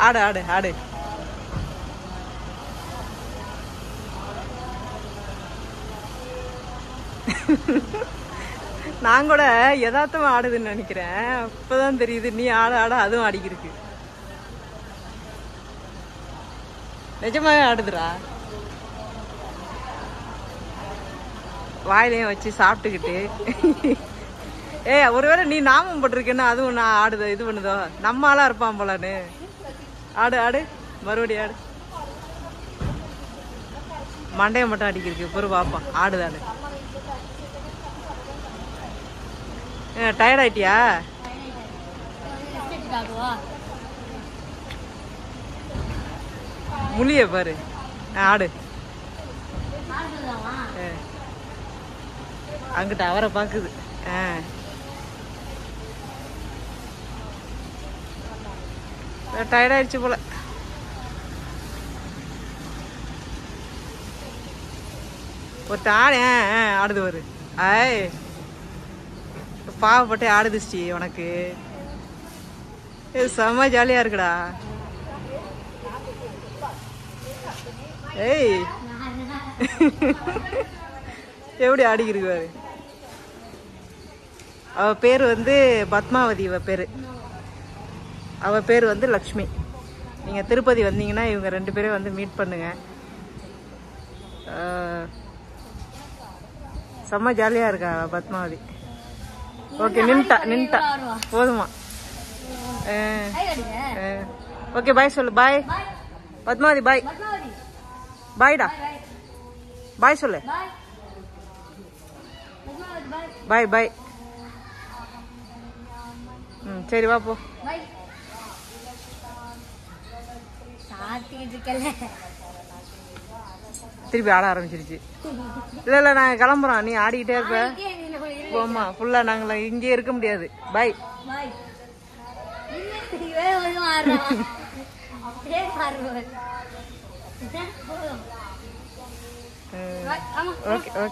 ஆடு ஆடு ஆடு. நான் கூட யதார்த்தமா ஆடுதுன்னு நினைக்கிறேன். இப்பதான் தெரியுது நீ ஆட ஆட அதுவும் ஆடிக்கிருக்கு. நிஜமாவே ஆடுதுடா. வாயிலையும் வச்சு சாப்பிட்டுக்கிட்டு. ஒருவேளை நீ நாமம் போட்டிருக்கேன்னா அதுவும் நான் ஆடுதோ இது பண்ணுதோ. நம்ம ஆளா இருப்பான் போலான்னு. ஆடு ஆடு மறுபடியும் ஆடு. மண்டைய மட்டும் அடிக்கிருக்கு. பொறு பாப்பான் ஆடுதானு. டயர்ட் ஆயிட்டியா? முழிய பாரு. ஆடு. அங்கிட்ட அவரை பாக்குது. டயர்ட் ஆயிடுச்சு போல. ஒரு ஆடு ஆடுது ஒரு. பாவப்பட்டு ஆடுதுச்சி உனக்கு. செம்ம ஜாலியா இருக்குடா. ஏய் எப்படி ஆடிக்கிருக்கு பாரு. அவ பேரு வந்து பத்மாவதி. இவ பேரு. அவ பேரு வந்து லக்ஷ்மி. நீங்க திருப்பதி வந்தீங்கன்னா இவங்க 2 பேரும் வந்து மீட் பண்ணுங்க. செம்ம ஜாலியா இருக்கா பத்மாவதி. ஓகே நின்ட்டா நின்ட்டா போதுமா. ஓகே பாய் சொல்லு. பாய் பத்மாவதி. பாய் பாய்டா. பாய் சொல்லு. பாய் பாய். சரி வா போ. திருப்பி ஆட ஆரம்பிச்சிருச்சு. இல்ல இல்ல நாங்க கிளம்புறோம். நீ ஆடிக்கிட்டே இருப்ப. போமா ஃபுல்லா நாங்கள இங்கே இருக்க முடியாது. பாய். Okay okay.